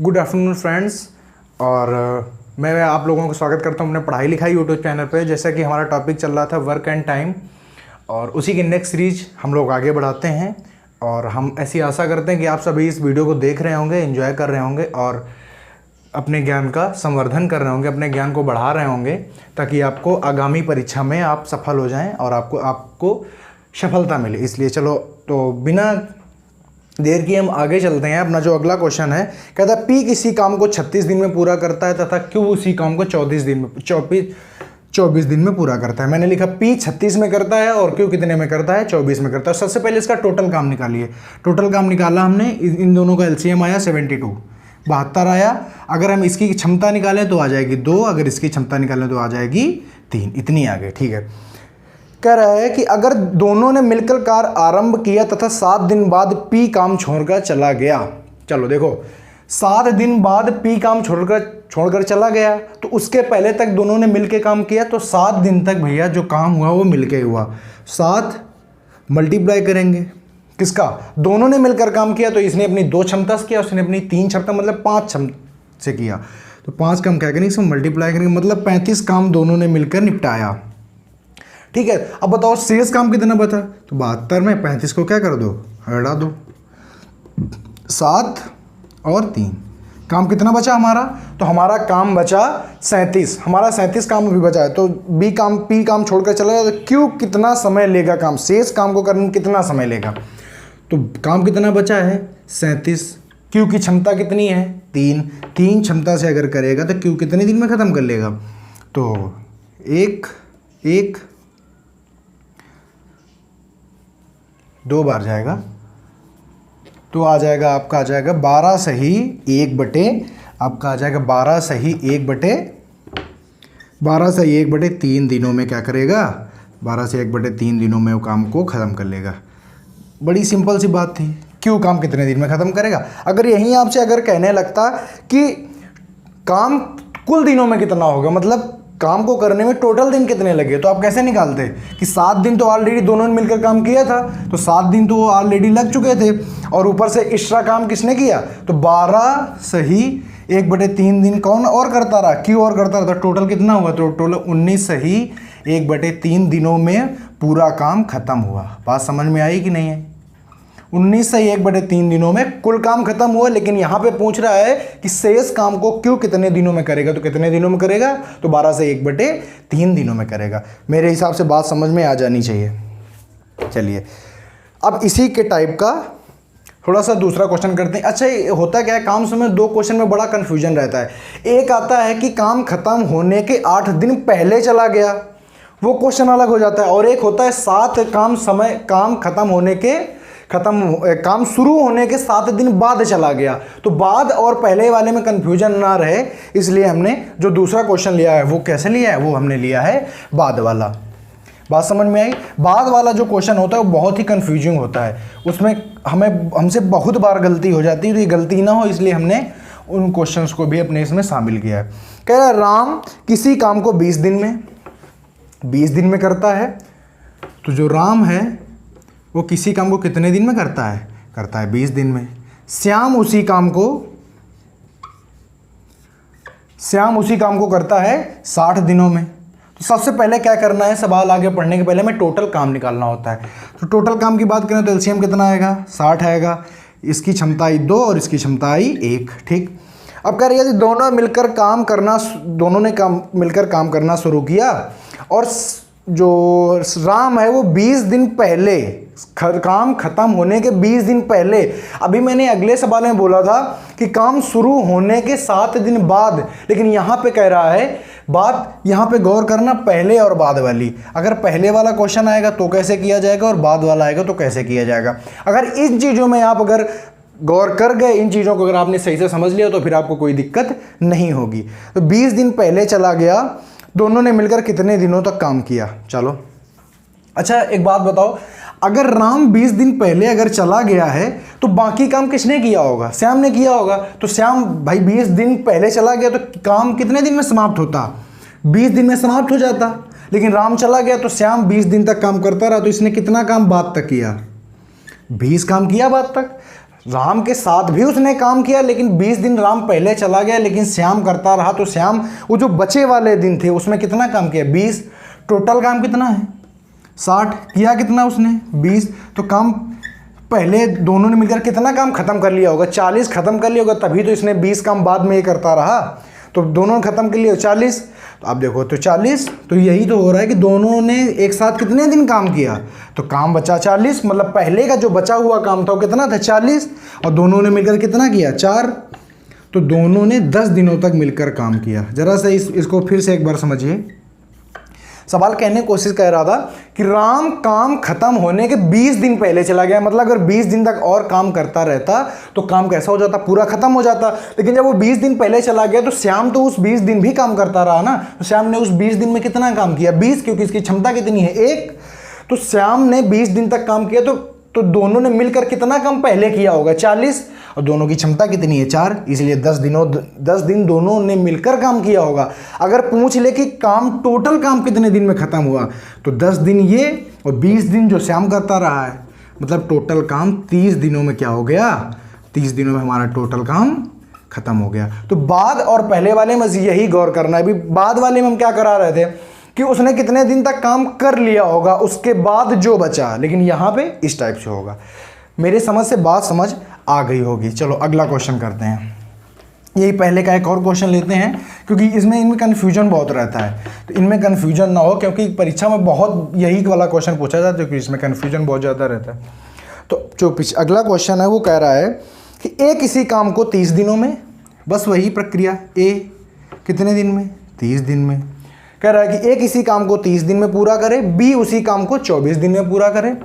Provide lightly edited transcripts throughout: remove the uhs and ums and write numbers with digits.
Good afternoon friends. और मैं आप लोगों को स्वागत करता हूं अपने पढ़ाई लिखाई यूट्यूब चैनल पे। जैसा कि हमारा टॉपिक चल रहा था वर्क एंड टाइम, और उसी की नेक्स्ट सीरीज हम लोग आगे बढ़ाते हैं। और हम ऐसी आशा करते हैं कि आप सभी इस वीडियो को देख रहे होंगे, एंजॉय कर रहे होंगे और अपने ज्ञान का संवर्धन कर रहे होंगे, अपने ज्ञान को बढ़ा रहे होंगे, ताकि आपको आगामी परीक्षा में आप सफल हो जाएं और आपको सफलता मिले। इसलिए चलो तो बिना देर की हम आगे चलते हैं। अपना जो अगला क्वेश्चन है, कहता है पी किसी काम को 36 दिन में पूरा करता है तथा क्यू उसी काम को 24 दिन में पूरा करता है। मैंने लिखा पी 36 में करता है और क्यू कितने में करता है, 24 में करता है। सबसे पहले इसका टोटल काम निकालिए। टोटल काम निकाला हमने, इन दोनों का एलसीएम आया 72, 72 आया। अगर हम इसकी क्षमता निकालें तो आ जाएगी 2, अगर इसकी क्षमता निकालें तो आ जाएगी 3, इतनी आ गई। ठीक है, कह रहा है कि अगर दोनों ने मिलकर कार्य आरंभ किया तथा 7 दिन बाद पी काम छोड़कर चला गया। चलो देखो, 7 दिन बाद पी काम छोड़कर चला गया, तो उसके पहले तक दोनों ने मिलकर काम किया, तो 7 दिन तक भैया जो काम हुआ वो मिलके हुआ। 7 मल्टीप्लाई करेंगे किसका, दोनों ने मिलकर काम किया, तो इसने अपनी 2 क्षमता से किया, उसने अपनी 3 क्षमता मतलब 5 क्षमता से किया। तो 5 का हम क्या करेंगे, इसमें मल्टीप्लाई करेंगे, मतलब 35 काम दोनों ने मिलकर निपटाया। ठीक है, अब बताओ शेष काम कितना बचा। तो 72 में 35 को क्या कर दो, हटा दो, 7 और 3, काम कितना बचा हमारा। तो हमारा काम बचा 37, हमारा 37 काम अभी बचा है। तो पी काम छोड़कर चला गया, तो क्यू कितना समय लेगा काम, शेष काम को करने में कितना समय लेगा। तो काम कितना बचा है 37, क्यू की क्षमता कितनी है 3 क्षमता से अगर करेगा तो क्यू कितने दिन में ख़त्म कर लेगा। तो एक 2 बार जाएगा, तो आ जाएगा आपका, आ जाएगा 12 सही 1 बटे, आपका आ जाएगा 12 सही 1 बटे 3 दिनों में क्या करेगा, 12 से 1 बटे 3 दिनों में वो काम को ख़त्म कर लेगा। बड़ी सिंपल सी बात थी। क्यों काम कितने दिन में ख़त्म करेगा। अगर यहीं आपसे अगर कहने लगता कि काम कुल दिनों में कितना होगा, मतलब काम को करने में टोटल दिन कितने लगे, तो आप कैसे निकालते कि 7 दिन तो ऑलरेडी दोनों ने मिलकर काम किया था, तो 7 दिन तो वो ऑलरेडी लग चुके थे, और ऊपर से एक्स्ट्रा काम किसने किया, तो 12 सही 1 बटे 3 दिन कौन और करता रहा, क्यों और करता रहा। तो टोटल कितना हुआ, तो टोटल 19 सही 1 बटे 3 दिनों में पूरा काम खत्म हुआ। बात समझ में आई कि नहीं है। 19 से 1 बटे 3 दिनों में कुल काम खत्म हुआ, लेकिन यहाँ पे पूछ रहा है कि शेष काम को क्यों कितने दिनों में करेगा। तो कितने दिनों में करेगा, तो 12 से 1 बटे 3 दिनों में करेगा। मेरे हिसाब से बात समझ में आ जानी चाहिए। चलिए अब इसी के टाइप का थोड़ा सा दूसरा क्वेश्चन करते हैं। अच्छा, होता क्या है, काम समय 2 क्वेश्चन में बड़ा कन्फ्यूजन रहता है। एक आता है कि काम खत्म होने के 8 दिन पहले चला गया, वो क्वेश्चन अलग हो जाता है। और एक होता है 7 काम शुरू होने के 7 दिन बाद चला गया। तो बाद और पहले वाले में कंफ्यूजन ना रहे, इसलिए हमने जो दूसरा क्वेश्चन लिया है वो कैसे लिया है, वो हमने लिया है बाद वाला। बात समझ में आई। बाद वाला जो क्वेश्चन होता है वो बहुत ही कंफ्यूजिंग होता है, उसमें हमसे बहुत बार गलती हो जाती है। तो ये गलती ना हो इसलिए हमने उन क्वेश्चंस को भी अपने इसमें शामिल किया है। कह रहा है राम किसी काम को 20 दिन में करता है। तो जो राम है वो किसी काम को कितने दिन में करता है, 20 दिन में। श्याम उसी काम को करता है 60 दिनों में। तो सबसे पहले क्या करना है, सवाल आगे पढ़ने के पहले हमें टोटल काम निकालना होता है। तो टोटल काम की बात करें तो एलसीएम कितना आएगा, 60 आएगा। इसकी क्षमता आई 2 और इसकी क्षमता आई 1। ठीक, अब कह रही है दोनों ने मिलकर काम करना शुरू किया, और जो राम है वो 20 दिन पहले, काम खत्म होने के 20 दिन पहले, अभी मैंने अगले सवाल में बोला था कि काम शुरू होने के 7 दिन बाद, लेकिन यहाँ पे कह रहा है, बात यहाँ पे गौर करना पहले और बाद वाली। अगर पहले वाला क्वेश्चन आएगा तो कैसे किया जाएगा, और बाद वाला आएगा तो कैसे किया जाएगा। अगर इन चीज़ों में आप अगर गौर कर गए, इन चीज़ों को अगर आपने सही से समझ लिया, तो फिर आपको कोई दिक्कत नहीं होगी। तो 20 दिन पहले चला गया, दोनों ने मिलकर कितने दिनों तक काम किया। चलो अच्छा, एक बात बताओ, अगर राम 20 दिन पहले अगर चला गया है तो बाकी काम किसने किया होगा, श्याम ने किया होगा। तो श्याम भाई 20 दिन पहले चला गया तो काम कितने दिन में समाप्त होता, 20 दिन में समाप्त हो जाता। लेकिन राम चला गया तो श्याम 20 दिन तक काम करता रहा, तो इसने कितना काम बाद तक किया, 20 काम किया बाद तक। राम के साथ भी उसने काम किया, लेकिन 20 दिन राम पहले चला गया, लेकिन श्याम करता रहा। तो श्याम वो जो बचे वाले दिन थे उसमें कितना काम किया? 20। टोटल काम कितना है? 60। किया कितना उसने? 20। तो काम पहले दोनों ने मिलकर कितना काम खत्म कर लिया होगा? 40 खत्म कर लिया होगा, तभी तो इसने 20 काम बाद में ये करता रहा। तो दोनों ने खत्म कर लिया 40। तो आप देखो तो 40, तो यही तो हो रहा है कि दोनों ने एक साथ कितने दिन काम किया? तो काम बचा 40, मतलब पहले का जो बचा हुआ काम था वो कितना था? 40, और दोनों ने मिलकर कितना किया? 4। तो दोनों ने 10 दिनों तक मिलकर काम किया। जरा सा इसको फिर से एक बार समझिए। सवाल कहने की कोशिश कर रहा था कि राम काम खत्म होने के 20 दिन पहले चला गया, मतलब अगर 20 दिन तक और काम करता रहता तो काम कैसा हो जाता? पूरा खत्म हो जाता। लेकिन जब वो 20 दिन पहले चला गया तो श्याम तो उस 20 दिन भी काम करता रहा ना। तो श्याम ने उस 20 दिन में कितना काम किया? 20, क्योंकि इसकी क्षमता कितनी है? 1। तो श्याम ने 20 दिन तक काम किया, तो दोनों ने मिलकर कितना काम पहले किया होगा? 40, और दोनों की क्षमता कितनी है? 4, इसलिए 10 दिन दोनों ने मिलकर काम किया होगा। अगर पूछ ले कि काम टोटल काम कितने दिन में खत्म हुआ, तो 10 दिन ये और 20 दिन जो श्याम करता रहा है, मतलब टोटल काम 30 दिनों में क्या हो गया? 30 दिनों में हमारा टोटल काम खत्म हो गया। तो बाद और पहले वाले में यही गौर करना है। अभी बाद वाले में हम क्या करा रहे थे कि उसने कितने दिन तक काम कर लिया होगा, उसके बाद जो बचा, लेकिन यहाँ पे इस टाइप से होगा। मेरे समझ से बात समझ आ गई होगी। चलो अगला क्वेश्चन करते हैं। यही पहले का एक और क्वेश्चन लेते हैं, क्योंकि इनमें कन्फ्यूजन बहुत रहता है, तो इनमें कन्फ्यूजन ना हो, क्योंकि परीक्षा में बहुत यही वाला क्वेश्चन पूछा जाता है, क्योंकि इसमें कन्फ्यूजन बहुत ज़्यादा रहता है। तो जो अगला क्वेश्चन है वो कह रहा है कि ए किसी काम को 30 दिनों में, बस वही प्रक्रिया, ए कितने दिन में? 30 दिन में। कह रहा है कि ए किसी काम को 30 दिन में पूरा करे, बी उसी काम को 24 दिन में पूरा करे।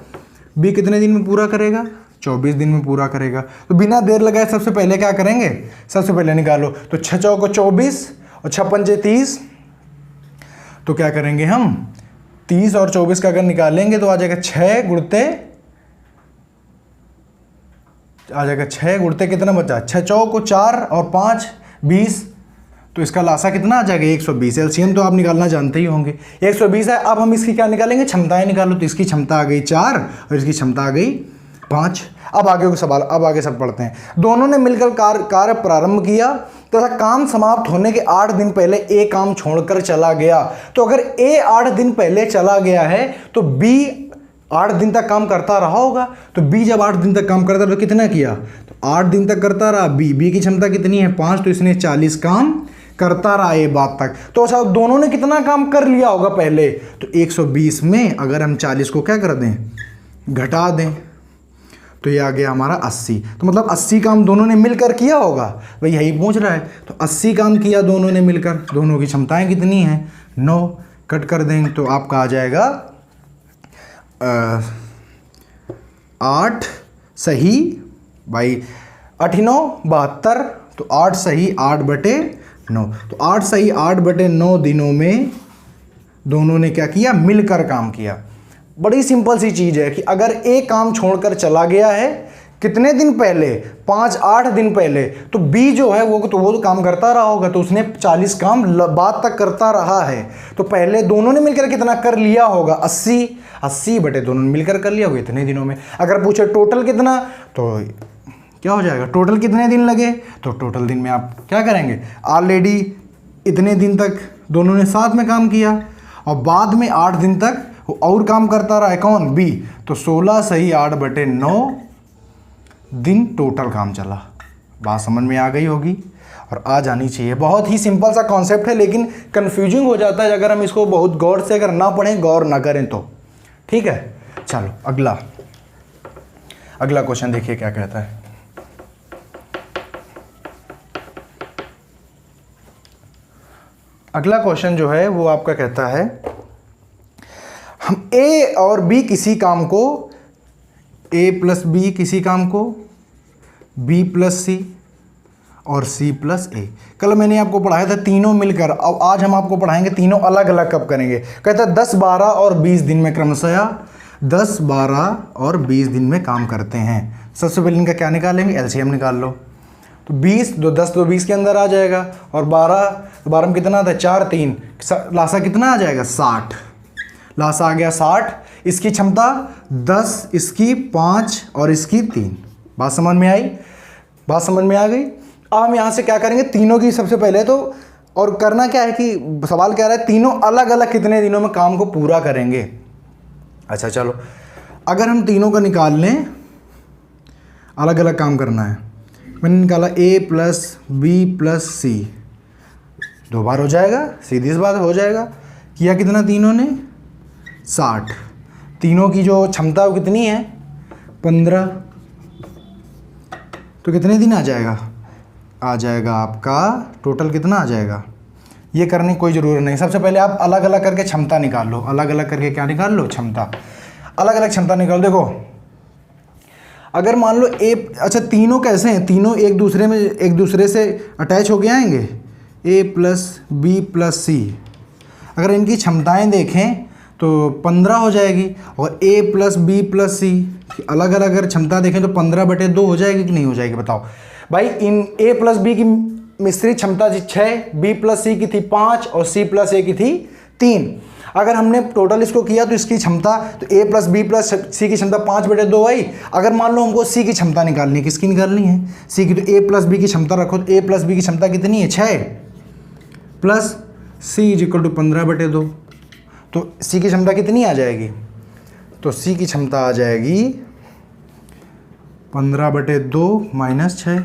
बी कितने दिन में पूरा करेगा? 24 दिन में पूरा करेगा। तो बिना देर लगाए सबसे पहले क्या करेंगे? सबसे पहले निकालो। तो 6 चौको 24 और 6 पंजे 30, तो क्या करेंगे हम? 30 और 24 का अगर निकालेंगे तो आ जाएगा 6 गुणते कितना बचा? 6 चौको 4 और 5 20, तो इसका लासा कितना आ जाएगा? 120। एलसीएम तो आप निकालना जानते ही होंगे। 120 है। अब हम इसकी क्या निकालेंगे? क्षमताएं निकालो। तो इसकी क्षमता आ गई 4 और इसकी क्षमता आ गई 5। अब आगे को सवाल, अब आगे सब पढ़ते हैं। दोनों ने मिलकर कार्य प्रारंभ किया तथा काम समाप्त होने के 8 दिन पहले ए काम छोड़कर चला गया। तो अगर ए 8 दिन पहले चला गया है तो बी 8 दिन तक काम करता रहा होगा। तो बी जब 8 दिन तक काम करता रहा तो कितना किया? तो 8 दिन तक करता रहा। बी की क्षमता कितनी है? 5, तो इसने 40 काम करता रहा ये बात तक। तो अच्छा दोनों ने कितना काम कर लिया होगा पहले? तो 120 में अगर हम 40 को क्या कर दें? घटा दें, तो ये आ गया हमारा 80। तो मतलब 80 काम दोनों ने मिलकर किया होगा, भाई यही पूछ रहा है। तो 80 काम किया दोनों ने मिलकर। दोनों की क्षमताएं कितनी हैं? 9। कट कर देंगे तो आपका आ जाएगा 8 सही भाई 8 9 72। तो 8 सही 8/9। तो 8 सही 8/9 दिनों में दोनों ने क्या किया? मिलकर काम किया। बड़ी सिंपल सी चीज़ है कि अगर ए काम छोड़कर चला गया है कितने दिन पहले? 5-8 दिन पहले, तो बी जो है वो तो काम करता रहा होगा, तो उसने 40 काम बाद तक करता रहा है। तो पहले दोनों ने मिलकर कितना कर लिया होगा? 80 बटे दोनों ने मिलकर कर लिया होगा इतने दिनों में। अगर पूछे टोटल कितना, तो क्या हो जाएगा? टोटल कितने दिन लगे? तो टोटल दिन में आप क्या करेंगे? ऑलरेडी इतने दिन तक दोनों ने साथ में काम किया और बाद में 8 दिन तक और काम करता रहा है। कौन? बी। तो 16 सही 8/9 दिन टोटल काम चला। बात समझ में आ गई होगी और आ जानी चाहिए। बहुत ही सिंपल सा कॉन्सेप्ट है, लेकिन कंफ्यूजिंग हो जाता है अगर हम इसको बहुत गौर से अगर ना पढ़ें, गौर ना करें तो। ठीक है, चलो अगला क्वेश्चन देखिए क्या कहता है। अगला क्वेश्चन जो है वो आपका कहता है हम ए और बी किसी काम को, ए प्लस बी किसी काम को, बी प्लस सी और सी प्लस ए। कल मैंने आपको पढ़ाया था तीनों मिलकर, अब आज हम आपको पढ़ाएंगे तीनों अलग अलग कब करेंगे। कहता है 10, 12 और 20 दिन में क्रमशः 10, 12 और 20 दिन में काम करते हैं। सबसे पहले इनका क्या निकालेंगे? एलसीएम निकाल लो। तो 20 दो 10 तो 20 के अंदर आ जाएगा और 12 में कितना आता है? 4 3, लासा कितना आ जाएगा? 60। लासा आ गया 60। इसकी क्षमता 10, इसकी 5 और इसकी 3। बात समझ में आई? बात समझ में आ गई? अब हम यहाँ से क्या करेंगे, तीनों की सबसे पहले तो, और करना क्या है कि सवाल कह रहा है तीनों अलग अलग कितने दिनों में काम को पूरा करेंगे। अच्छा चलो, अगर हम तीनों का निकाल लें, अलग अलग काम करना है। मैंने निकाला a प्लस बी प्लस सी, 2 बार हो जाएगा, सीधी सी बात हो जाएगा। किया कितना तीनों ने? 60। तीनों की जो क्षमता वो कितनी है? 15। तो कितने दिन आ जाएगा? आ जाएगा आपका टोटल कितना आ जाएगा? ये करने की कोई ज़रूरत नहीं। सबसे पहले आप अलग अलग करके क्षमता निकाल लो। अलग अलग करके क्या निकाल लो? क्षमता। अलग अलग क्षमता निकाल। देखो अगर मान लो अच्छा तीनों कैसे हैं? तीनों एक दूसरे से अटैच होके आएंगे। a प्लस बी प्लस सी, अगर इनकी क्षमताएं देखें तो 15 हो जाएगी। और a प्लस बी प्लस सी अलग अलग अगर क्षमता देखें तो 15/2 हो जाएगी कि नहीं हो जाएगी? बताओ भाई। इन a प्लस बी की मिश्रित क्षमता थी 6, b प्लस सी की थी 5 और c प्लस a की थी 3। अगर हमने टोटल इसको किया तो इसकी क्षमता, तो a प्लस बी प्लस सी की क्षमता 5/2 आई। अगर मान लो हमको c की क्षमता निकालनी है, किसकी निकालनी है? c की, तो a प्लस बी की क्षमता रखो, तो a प्लस बी की क्षमता कितनी है? 6 plus c is equal to 15/2। तो c की क्षमता कितनी आ जाएगी? तो c की क्षमता आ जाएगी 15/2 माइनस 6,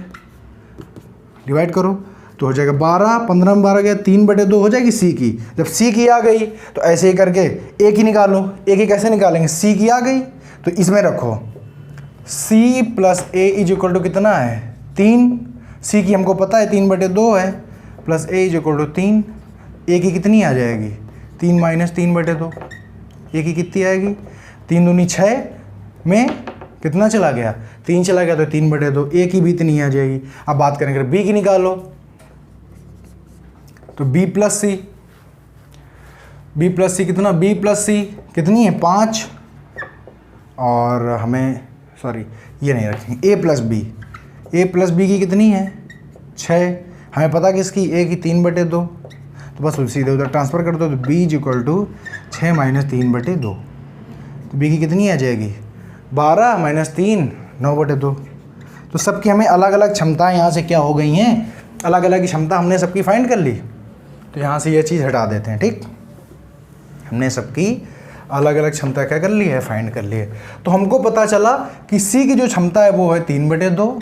डिवाइड करो तो हो जाएगा 12। 15 में 12 गया, 3/2 हो जाएगी c की। जब c की आ गई तो ऐसे ही करके a की निकालो। a की कैसे निकालेंगे? c की आ गई तो इसमें रखो c plus a is equal to कितना है? 3। c की हमको पता है 3/2 है, plus a is equal to 3। a की कितनी आ जाएगी? 3 माइनस 3/2। a की कितनी आएगी? 3 दूनी 6 में कितना चला गया? 3 चला गया तो 3/2। a की भी इतनी आ जाएगी। अब बात करेंगे b की निकालो, तो b प्लस सी, कितना? b प्लस सी कितनी है? 5। और हमें सॉरी ये नहीं रखेंगे, a प्लस बी की कितनी है? 6। हमें पता किसकी? a की 3/2। तो बस सीधे उधर ट्रांसफ़र कर दो, तो b is equal to 6 minus 3/2। तो b की कितनी आ जाएगी? 12 माइनस 3 9/2। तो सबकी हमें अलग अलग क्षमताएं यहाँ से क्या हो गई हैं? अलग अलग की क्षमता हमने सबकी फाइंड कर ली। तो यहाँ से ये चीज़ हटा देते हैं, ठीक। हमने सबकी अलग अलग क्षमता क्या कर ली है? फाइंड कर ली है। तो हमको पता चला कि c की जो क्षमता है वो है 3/2,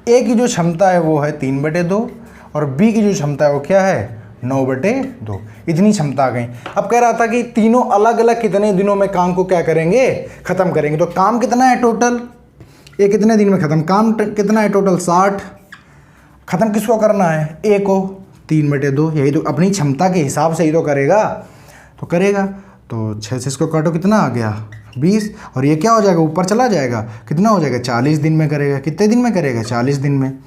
a की जो क्षमता है वो है 3/2 और b की जो क्षमता है वो क्या है? 9/2। इतनी क्षमता आ गई। अब कह रहा था कि तीनों अलग अलग कितने दिनों में काम को क्या करेंगे? ख़त्म करेंगे। तो काम कितना है टोटल? ये कितने दिन में ख़त्म? काम कितना है टोटल? 60। ख़त्म किसको करना है? a को। 3/2। यही तो अपनी क्षमता के हिसाब से ही तो करेगा। तो करेगा तो 6 से इसको काटो, कितना आ गया? 20। और ये क्या हो जाएगा? ऊपर चला जाएगा। कितना हो जाएगा? 40 दिन में करेगा। कितने दिन में करेगा? 40 दिन में।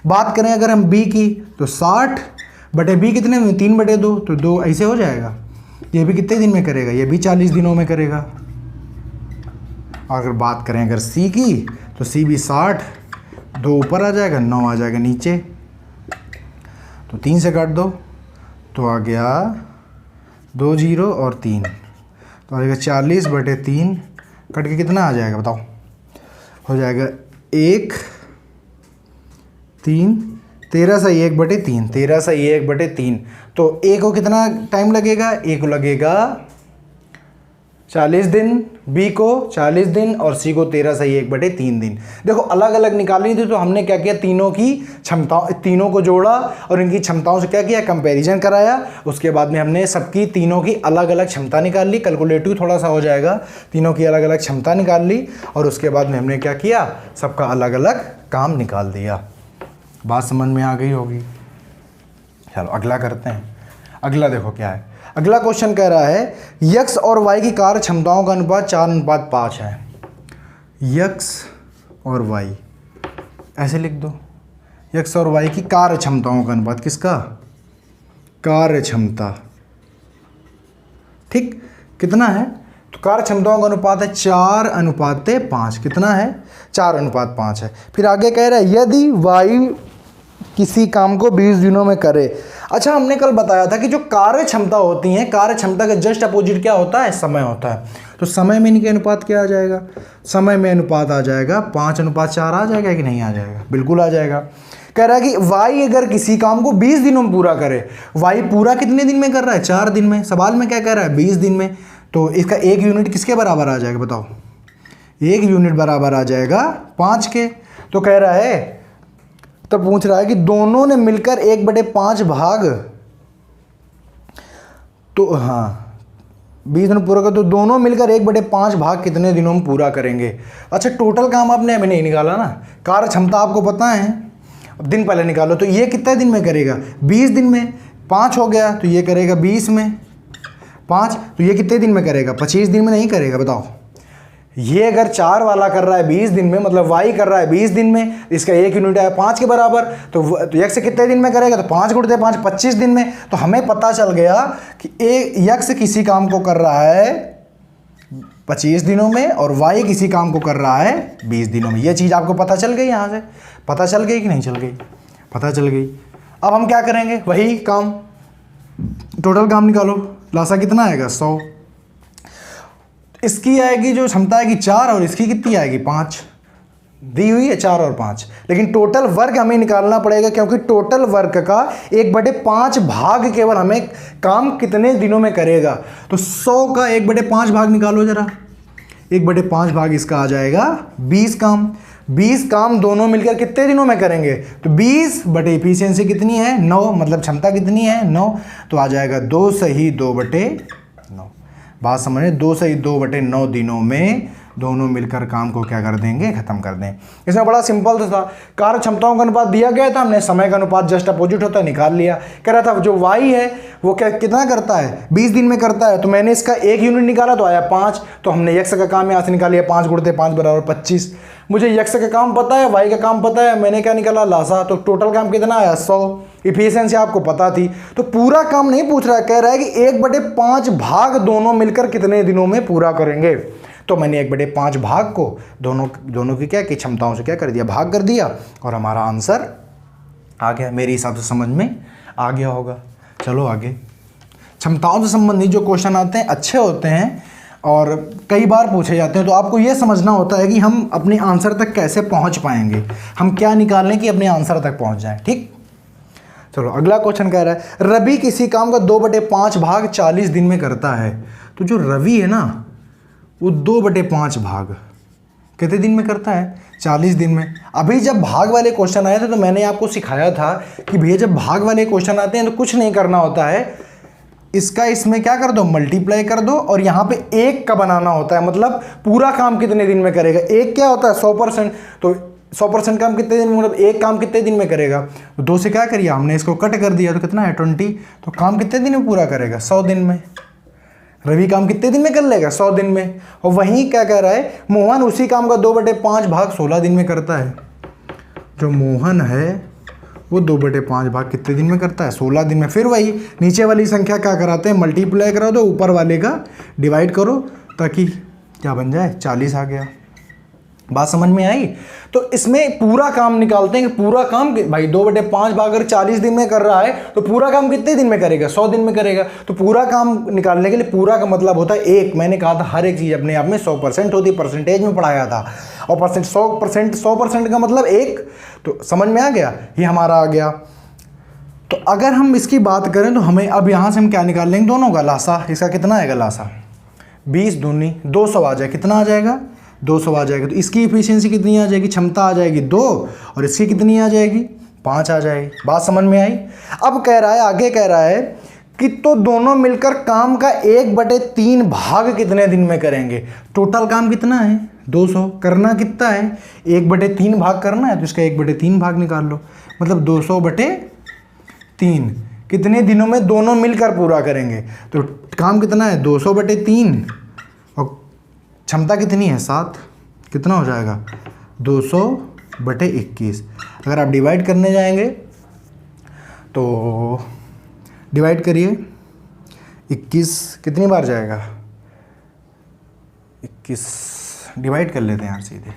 बात करें अगर हम b की, तो 60/b कितने में? 3/2। तो 2 ऐसे हो जाएगा। ये भी कितने दिन में करेगा? ये भी 40 दिनों में करेगा। और अगर बात करें अगर c की, तो c भी 60, 2 ऊपर आ जाएगा, 9 आ जाएगा नीचे। तो 3 से काट दो तो आ गया 2 0 और 3, तो आ जाएगा 40/3। कट के कितना आ जाएगा बताओ? हो जाएगा 1 3, 13 सही 1/3, 13 सही 1/3। तो a को कितना टाइम लगेगा? a को लगेगा 40 दिन, b को 40 दिन और c को 13 सही 1/3 दिन। देखो अलग अलग निकालनी थी तो हमने क्या किया? तीनों की क्षमताओं, तीनों को जोड़ा और इनकी क्षमताओं से क्या किया? कंपैरिजन कराया। उसके बाद में हमने सबकी तीनों की अलग अलग क्षमता निकाल ली। कैलकुलेटिव थोड़ा सा हो जाएगा। तीनों की अलग अलग क्षमता निकाल ली और उसके बाद में हमने क्या किया? सबका अलग अलग काम निकाल दिया। बात समझ में आ गई होगी। चलो अगला करते हैं। अगला देखो क्या है। अगला क्वेश्चन कह रहा है x और y की कार्य क्षमताओं का अनुपात 4:5 है। x और y ऐसे लिख दो। x और y की कार्य क्षमताओं का अनुपात, किसका? कार्य क्षमता, ठीक। कितना है? तो कार्य क्षमताओं का अनुपात है 4:5। कितना है? 4:5 है। फिर आगे कह रहा है यदि y किसी काम को 20 दिनों में करे। अच्छा हमने कल बताया था कि जो कार्य क्षमता होती है, कार्य क्षमता का जस्ट अपोजिट क्या होता है? समय होता है। तो समय में इनके अनुपात क्या आ जाएगा? समय में अनुपात आ जाएगा 5:4 आ जाएगा कि नहीं आ जाएगा? बिल्कुल आ जाएगा। कह रहा है कि y अगर किसी काम को 20 दिनों में पूरा करे, y पूरा कितने दिन में कर रहा है? 4 दिन में। सवाल में क्या कह रहा है? 20 दिन में। तो इसका 1 यूनिट किसके बराबर आ जाएगा बताओ? 1 यूनिट बराबर आ जाएगा 5 के। तो कह रहा है, तो पूछ रहा है कि दोनों ने मिलकर 1/5 भाग, तो हाँ 20 दिन पूरा कर, तो दोनों मिलकर 1/5 भाग कितने दिनों में पूरा करेंगे? अच्छा, टोटल काम आपने अभी नहीं निकाला ना, कार्य क्षमता आपको पता है, अब दिन पहले निकालो। तो ये कितने दिन में करेगा? 20 दिन में। 5 हो गया तो ये करेगा 20 में। 5 तो ये कितने दिन में करेगा? 25 दिन में नहीं करेगा। बताओ, ये अगर 4 वाला कर रहा है 20 दिन में, मतलब y कर रहा है 20 दिन में, इसका 1 यूनिट है 5 के बराबर, तो x कितने दिन में करेगा? तो 5 गुणित 5 25 दिन में। तो हमें पता चल गया कि x किसी काम को कर रहा है 25 दिनों में और y किसी काम को कर रहा है 20 दिनों में। ये चीज़ आपको पता चल गई, यहाँ से पता चल गई कि नहीं चल गई? पता चल गई। अब हम क्या करेंगे? वही काम, टोटल काम निकालो। लासा कितना आएगा? 100। इसकी आएगी जो क्षमता आएगी 4 और इसकी कितनी आएगी? 5 दी हुई है, 4 और 5। लेकिन टोटल वर्क हमें निकालना पड़ेगा, क्योंकि टोटल वर्क का 1/5 भाग केवल हमें काम कितने दिनों में करेगा। तो 100 का 1/5 भाग निकालो जरा। 1/5 भाग इसका आ जाएगा 20 काम। 20 काम दोनों मिलकर कितने दिनों में करेंगे? तो 20 बटे एफिशिएंसी कितनी है? 9, मतलब क्षमता कितनी है? 9। तो आ जाएगा 2 सही 2/9। बात समझ में? 2 सही 2/9 दिनों में दोनों मिलकर काम को क्या कर देंगे? खत्म कर दें। इसमें बड़ा सिंपल था, कार्य क्षमताओं का अनुपात दिया गया था, हमने समय का अनुपात जस्ट अपोजिट होता है निकाल लिया। कह रहा था जो y है वो क्या कितना करता है? 20 दिन में करता है, तो मैंने इसका 1 यूनिट निकाला तो आया 5। तो हमने x का काम यहाँ से निकाल लिया, 5 गुणित 5 बराबर 25। मुझे x का काम पता है, y का काम पता है, मैंने क्या निकाला? लासा। तो टोटल काम कितना आया? 100। इफिशिएंसी आपको पता थी। तो पूरा काम नहीं पूछ रहा है, कह रहा है कि 1/5 भाग दोनों मिलकर कितने दिनों में पूरा करेंगे। तो मैंने 1/5 भाग को दोनों की क्या की क्षमताओं से क्या कर दिया? भाग कर दिया, और हमारा आंसर आ गया। मेरे हिसाब से समझ में आ गया होगा। चलो आगे। क्षमताओं से संबंधित जो क्वेश्चन आते हैं अच्छे होते हैं और कई बार पूछे जाते हैं, तो आपको यह समझना होता है कि हम अपने आंसर तक कैसे पहुंच पाएंगे, हम क्या निकालने की अपने आंसर तक पहुंच जाएं। ठीक, चलो अगला क्वेश्चन कह रहा है रवि किसी काम का 2/5 भाग 40 दिन में करता है। तो जो रवि है ना, वो 2/5 भाग कितने दिन में करता है? 40 दिन में। अभी जब भाग वाले क्वेश्चन आए थे तो मैंने आपको सिखाया था कि भैया जब भाग वाले क्वेश्चन आते हैं तो कुछ नहीं करना होता है, इसका इसमें क्या कर दो? मल्टीप्लाई कर दो, और यहाँ पे 1 का बनाना होता है, मतलब पूरा काम कितने दिन में करेगा। 1 क्या होता है? 100%। तो 100% काम कितने दिन में, मतलब 1 काम कितने दिन में करेगा? तो 2 से क्या करिए? हमने इसको कट कर दिया, तो कितना है? 20। तो काम कितने दिन में पूरा करेगा? 100 दिन में। रवि काम कितने दिन में कर लेगा? 100 दिन में। और वहीं क्या कह रहा है? मोहन उसी काम का 2/5 भाग 16 दिन में करता है। जो मोहन है वो 2/5 भाग कितने दिन में करता है? 16 दिन में। फिर वही नीचे वाली संख्या क्या कराते हैं? मल्टीप्लाई करा दो, ऊपर वाले का डिवाइड करो, ताकि क्या बन जाए? 40 आ गया। बात समझ में आई? तो इसमें पूरा काम निकालते हैं कि पूरा काम भाई 2/5 भाग अगर 40 दिन में कर रहा है तो पूरा काम कितने दिन में करेगा? 100 दिन में करेगा। तो पूरा काम निकालने के लिए पूरा का मतलब होता है 1। मैंने कहा था हर एक चीज़ अपने आप में 100% होती है, परसेंटेज में पढ़ाया था। और 100% का मतलब 1। तो समझ में आ गया? ये हमारा आ गया। तो अगर हम इसकी बात करें तो हमें अब यहाँ से हम क्या निकाल लेंगे? दोनों का लासा। इसका कितना आएगा लासा? 20 दूनी 200 आ जाए। कितना आ जाएगा? 200 आ जाएगा। तो इसकी एफिशिएंसी कितनी आ जाएगी? क्षमता आ जाएगी 2, और इसकी कितनी आ जाएगी? 5 आ जाएगी। बात समझ में आई? अब कह रहा है, आगे कह रहा है कि तो दोनों मिलकर काम का 1/3 भाग कितने दिन में करेंगे? टोटल काम कितना है? 200। करना कितना है? 1/3 भाग करना है, तो इसका 1/3 भाग निकाल लो, मतलब 200/3 कितने दिनों में दोनों मिलकर पूरा करेंगे? तो काम कितना है? 200/3, और क्षमता कितनी है? 7। कितना हो जाएगा? 200/21। अगर आप डिवाइड करने जाएंगे तो डिवाइड करिए, 21 कितनी बार जाएगा? 21 डिवाइड कर लेते हैं यार, सीधे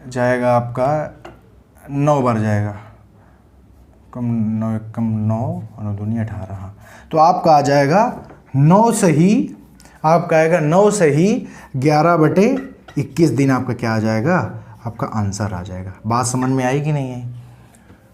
जाएगा आपका 9 बार जाएगा। कम 9 कम 9 और 9 दूनी 18। हाँ, तो आपका आ जाएगा 9 सही आपका आएगा 9 से ही 11/21 दिन आपका क्या आ जाएगा, आपका आंसर आ जाएगा। बात समझ में आई कि नहीं आई?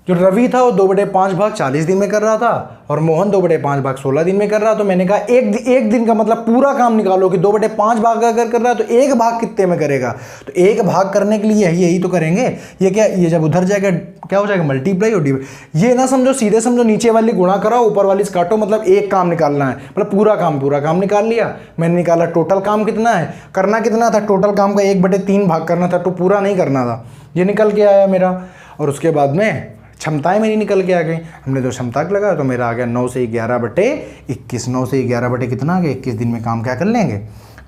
जो रवि था वो 2/5 भाग 40 दिन में कर रहा था और मोहन 2/5 भाग 16 दिन में कर रहा। तो मैंने कहा एक दिन का मतलब पूरा काम निकालो कि 2/5 भाग अगर कर रहा है तो एक भाग कितने में करेगा। तो एक भाग करने के लिए यही तो करेंगे। ये क्या, ये जब उधर जाएगा क्या हो जाएगा, मल्टीप्लाई और डिवाइड। ये ना समझो, सीधे समझो नीचे वाली गुणा कराओ ऊपर वाली से काटो, मतलब एक काम निकालना है, मतलब पूरा काम निकाल लिया। मैंने निकाला टोटल काम कितना है, करना कितना था, टोटल काम का 1/3 भाग करना था, तो पूरा नहीं करना था। ये निकल के आया मेरा। और उसके बाद में क्षमताएं मेरी निकल के आ गई। हमने जो क्षमता लगाया तो मेरा आ गया 9 से 11/21। 9 से 11 बटे कितना आ गया, 21 दिन में काम क्या कर लेंगे,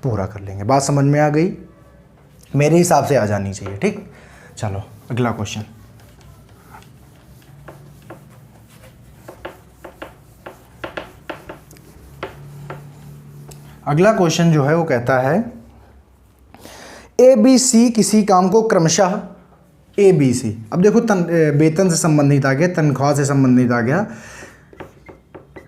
पूरा कर लेंगे। बात समझ में आ गई? मेरे हिसाब से आ जानी चाहिए। ठीक, चलो अगला क्वेश्चन। अगला क्वेश्चन जो है वो कहता है ABC किसी काम को क्रमशः ABC, अब देखो वेतन से संबंधित आ गया, तनख्वाह से संबंधित आ गया,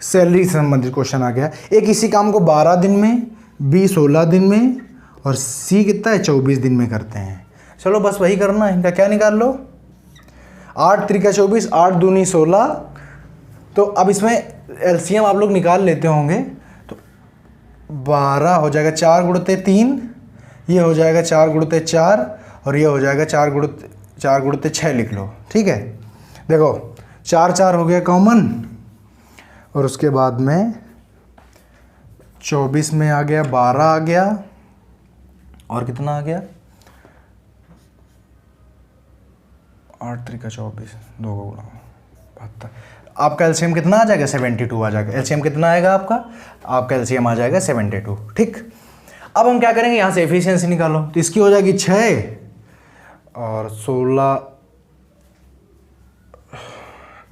सैलरी से संबंधित क्वेश्चन आ गया। ए किसी काम को 12 दिन में, B 16 दिन में और C कितना है 24 दिन में करते हैं। चलो बस वही करना है, इनका क्या निकाल लो, 8 त्रिका 24, 8 दूनी 16। तो अब इसमें LCM आप लोग निकाल लेते होंगे, तो 12 हो जाएगा 4 गुणते 3, ये हो जाएगा 4 गुणते 4 और ये हो जाएगा 4 गुणते 6 लिख लो। ठीक है, देखो 4 4 हो गया कॉमन और उसके बाद में 24 में आ गया, 12 आ गया और कितना आ गया 8 त्रिका 24, 2 को गुणा 72। आपका एलसीएम कितना आ जाएगा 72 आ जाएगा। एलसीएम कितना आएगा आपका एलसीएम आ जाएगा 72। ठीक, अब हम क्या करेंगे, यहाँ से एफिशिएंसी निकालो। तो इसकी हो जाएगी 6 और 16,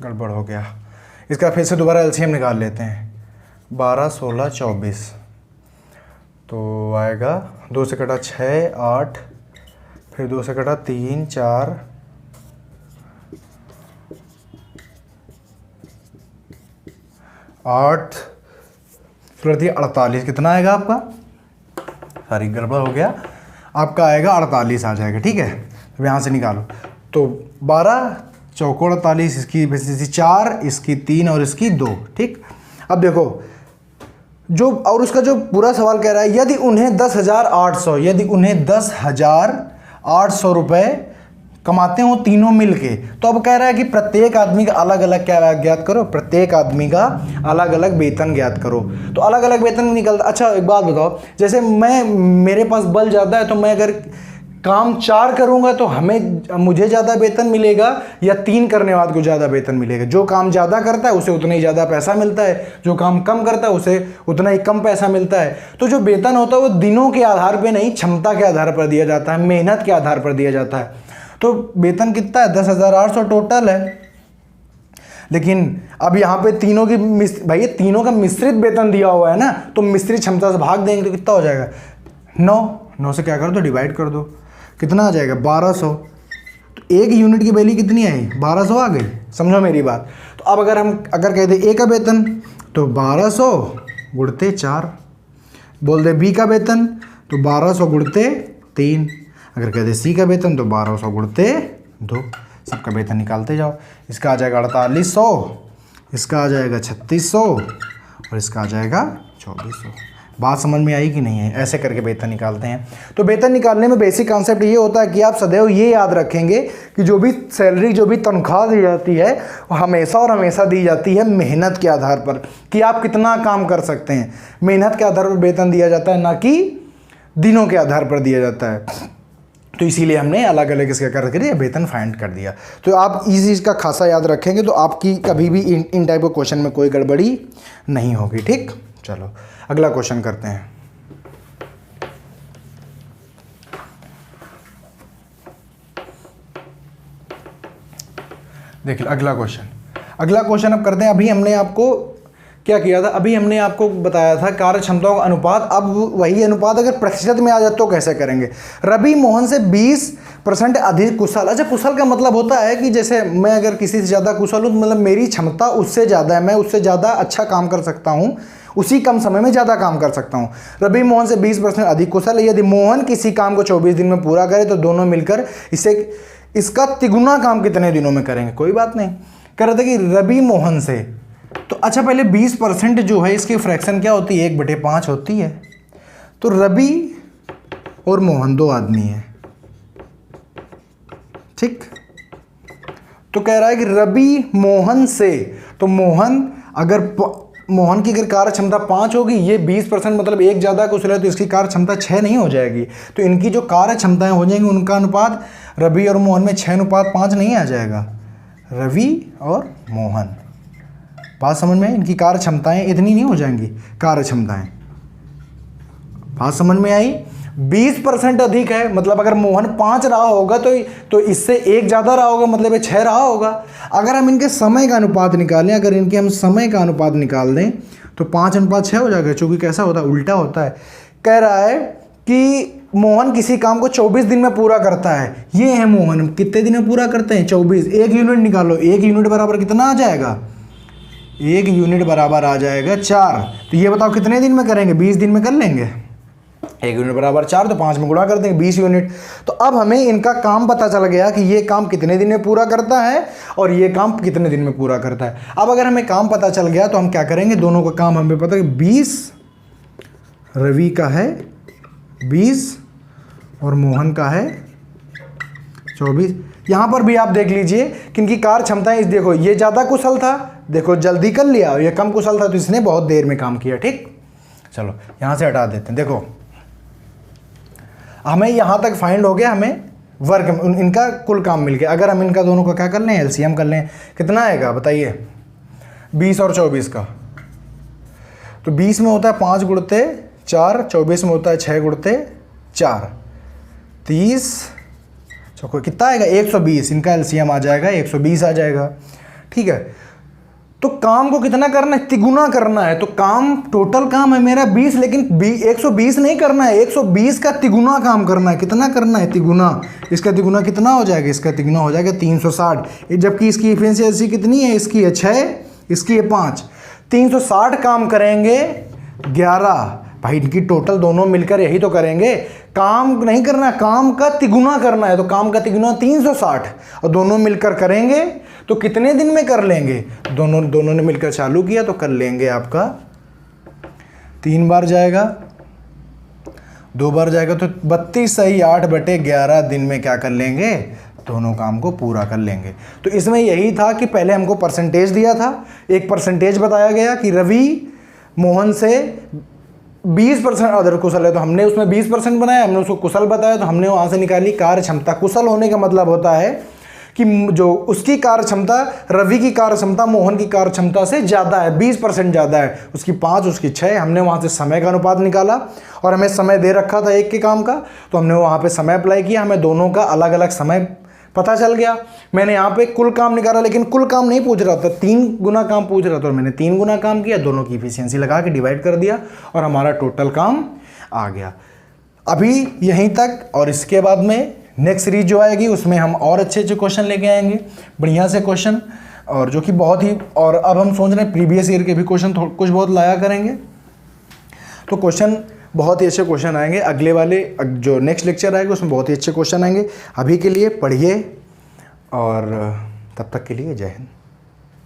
गड़बड़ हो गया। इसका फिर से दोबारा एलसीएम निकाल लेते हैं, 12 16 24, तो आएगा 2 से कटा 6 8, फिर 2 से कटा 3 4, 8 फिर 48, कितना आएगा आपका, सारी गड़बड़ हो गया, आपका आएगा 48 आ जाएगा। ठीक है, अब यहाँ से निकालो, तो 12 चौकों 48, इसकी बेसिस 4, इसकी 3 और इसकी 2। ठीक, अब देखो जो, और उसका जो पूरा सवाल कह रहा है, यदि उन्हें 10,800, यदि उन्हें 10,800 रुपये कमाते हो तीनों मिलके, तो अब कह रहा है कि प्रत्येक आदमी का अलग अलग क्या ज्ञात करो, प्रत्येक आदमी का अलग अलग वेतन ज्ञात करो। तो अलग अलग वेतन निकलता। अच्छा एक बात बताओ, जैसे मेरे पास बल ज़्यादा है, तो मैं अगर काम 4 करूंगा तो मुझे ज़्यादा वेतन मिलेगा या 3 करने वाले को ज़्यादा वेतन मिलेगा। जो काम ज़्यादा करता है उसे उतना ही ज़्यादा पैसा मिलता है, जो काम कम करता है उसे उतना ही कम पैसा मिलता है। तो जो वेतन होता है वो दिनों के आधार पर नहीं, क्षमता के आधार पर दिया जाता है, मेहनत के आधार पर दिया जाता है। तो वेतन कितना है 10,800 टोटल है। लेकिन अब यहाँ पे तीनों की भाई तीनों का मिश्रित वेतन दिया हुआ है ना, तो मिश्रित क्षमता से भाग देंगे तो कितना हो जाएगा 9 से क्या कर दो, डिवाइड कर दो, कितना आ जाएगा 1200। तो एक यूनिट की वैल्यू कितनी आई 1200 आ गई। समझो मेरी बात। तो अब अगर कहते ए का वेतन तो 1200 गुणते 4, बोल दे बी का वेतन तो 1200 गुणते 3, अगर कहते सी का वेतन तो 1200 गुणते 2। सबका वेतन निकालते जाओ। इसका आ जाएगा 4800, इसका आ जाएगा 3600 और इसका आ जाएगा 2400। बात समझ में आई कि नहीं है? ऐसे करके वेतन निकालते हैं। तो वेतन निकालने में बेसिक कॉन्सेप्ट ये होता है कि आप सदैव ये याद रखेंगे कि जो भी सैलरी, जो भी तनख्वाह दी जाती है वो हमेशा और हमेशा दी जाती है मेहनत के आधार पर, कि आप कितना काम कर सकते हैं। मेहनत के आधार पर वेतन दिया जाता है, ना कि दिनों के आधार पर दिया जाता है। तो इसीलिए हमने अलग अलग इसका करके वेतन फाइंड कर दिया। तो आप इस चीज़ का खासा याद रखेंगे तो आपकी कभी भी इन टाइप के क्वेश्चन में कोई गड़बड़ी नहीं होगी। ठीक, चलो अगला क्वेश्चन करते हैं। देखिए अगला क्वेश्चन अब करते हैं। अभी हमने आपको क्या किया था, अभी हमने आपको बताया था कार्य क्षमताओं का अनुपात। अब वही अनुपात अगर प्रतिशत में आ जाए तो कैसे करेंगे। रवि मोहन से 20% अधिक कुशल। अच्छा, कुशल का मतलब होता है कि जैसे मैं अगर किसी से ज़्यादा कुशल हूँ, मतलब मेरी क्षमता उससे ज़्यादा है, मैं उससे ज़्यादा अच्छा काम कर सकता हूँ, उसी कम समय में ज़्यादा काम कर सकता हूँ। रवि मोहन से 20% अधिक कुशल है। यदि मोहन किसी काम को 24 दिन में पूरा करे तो दोनों मिलकर इसका तिगुना काम कितने दिनों में करेंगे। कोई बात नहीं, कह रहे थे कि रवि मोहन से, तो अच्छा पहले 20% जो है इसकी फ्रैक्शन क्या होती है, 1/5 होती है। तो रवि और मोहन 2 आदमी हैं, ठीक। तो कह रहा है कि रवि मोहन से, तो मोहन की अगर कार्य क्षमता 5 होगी, ये 20% मतलब एक ज़्यादा कुशल है, तो इसकी कार्य क्षमता 6 नहीं हो जाएगी। तो इनकी जो कार्य क्षमताएं हो जाएंगी उनका अनुपात रवि और मोहन में 6:5 नहीं आ जाएगा। रवि और मोहन, बात समझ में, इनकी कार्य क्षमताएं इतनी नहीं हो जाएंगी। कार्य क्षमताएं, बात समझ में आई। 20% अधिक है, मतलब अगर मोहन 5 रहा होगा तो इससे 1 ज़्यादा रहा होगा, मतलब ये 6 रहा होगा। अगर हम इनके समय का अनुपात निकालें, अगर इनके हम समय का अनुपात निकाल दें तो 5:6 हो जाएगा, क्योंकि कैसा होता है, उल्टा होता है। कह रहा है कि मोहन किसी काम को 24 दिन में पूरा करता है। ये है मोहन, कितने दिन में पूरा करते हैं, 24। 1 यूनिट निकालो, 1 यूनिट बराबर कितना आ जाएगा, 1 यूनिट बराबर आ जाएगा 4। तो ये बताओ कितने दिन में करेंगे, 20 दिन में कर लेंगे। 1 यूनिट बराबर 4, तो 5 में गुणा कर देंगे, 20 यूनिट। तो अब हमें इनका काम पता चल गया कि ये काम कितने दिन में पूरा करता है और ये काम कितने दिन में पूरा करता है। अब अगर हमें काम पता चल गया तो हम क्या करेंगे, दोनों का काम हमें पता है, 20 रवि का है, 20 और मोहन का है 24। यहाँ पर भी आप देख लीजिए कि इनकी कार्य क्षमताएं, देखो ये ज़्यादा कुशल था, देखो जल्दी कर लिया, और ये कम कुशल था तो इसने बहुत देर में काम किया, ठीक। चलो यहाँ से हटा देते हैं। देखो हमें यहाँ तक फाइंड हो गया, हमें वर्क इनका कुल काम मिल गया। अगर हम इनका दोनों का क्या कर लें, एलसीएम कर लें, कितना आएगा बताइए, 20 और 24 का। तो 20 में होता है 5 गुणते 4, 24 में होता है 6 गुणते 4, 30 चौको कितना आएगा, 120। इनका एलसीएम आ जाएगा, 120 आ जाएगा, ठीक है। तो काम को कितना करना है, तिगुना करना है। तो काम, टोटल काम है मेरा 20, लेकिन 120 नहीं करना है, 120 का तिगुना काम करना है। कितना करना है, तिगुना। इसका तिगुना कितना हो जाएगा, इसका तिगुना हो जाएगा 360, जबकि इसकी एफिशिएंसी कितनी है, इसकी है 6, इसकी है 5। 360 काम करेंगे 11। भाई इनकी टोटल दोनों मिलकर यही तो करेंगे, काम नहीं करना, काम का तिगुना करना है। तो काम का तिगुना 360, और दोनों मिलकर करेंगे तो कितने दिन में कर लेंगे, दोनों ने मिलकर चालू किया तो कर लेंगे। आपका 3 बार जाएगा, 2 बार जाएगा, तो 32 सही 8/11 दिन में क्या कर लेंगे, दोनों काम को पूरा कर लेंगे। तो इसमें यही था कि पहले हमको परसेंटेज दिया था, एक परसेंटेज बताया गया कि रवि मोहन से 20% अदर कुशल है, तो हमने उसमें 20% बनाया, हमने उसको कुशल बताया, तो हमने वहाँ से निकाली कार्य क्षमता। कुशल होने का मतलब होता है कि जो उसकी कार्य क्षमता, रवि की कार्य क्षमता मोहन की कार्य क्षमता से ज़्यादा है, 20% ज़्यादा है, उसकी 5 उसकी 6। हमने वहाँ से समय का अनुपात निकाला, और हमें समय दे रखा था एक के काम का, तो हमने वहाँ पे समय अप्लाई किया, हमें दोनों का अलग अलग समय पता चल गया। मैंने यहाँ पे कुल काम निकाला, लेकिन कुल काम नहीं पूछ रहा था, 3 गुना काम पूछ रहा था, और मैंने 3 गुना काम किया, दोनों की इफिशियंसी लगा के डिवाइड कर दिया, और हमारा टोटल काम आ गया। अभी यहीं तक, और इसके बाद में नेक्स्ट सीरीज जो आएगी उसमें हम और अच्छे क्वेश्चन लेके आएंगे, बढ़िया से क्वेश्चन, और जो कि बहुत ही, और अब हम सोच रहे हैं प्रीवियस ईयर के भी क्वेश्चन कुछ बहुत लाया करेंगे। तो क्वेश्चन बहुत ही अच्छे क्वेश्चन आएंगे, अगले वाले जो नेक्स्ट लेक्चर आएगा उसमें बहुत ही अच्छे क्वेश्चन आएंगे। अभी के लिए पढ़िए, और तब तक के लिए जय हिंद।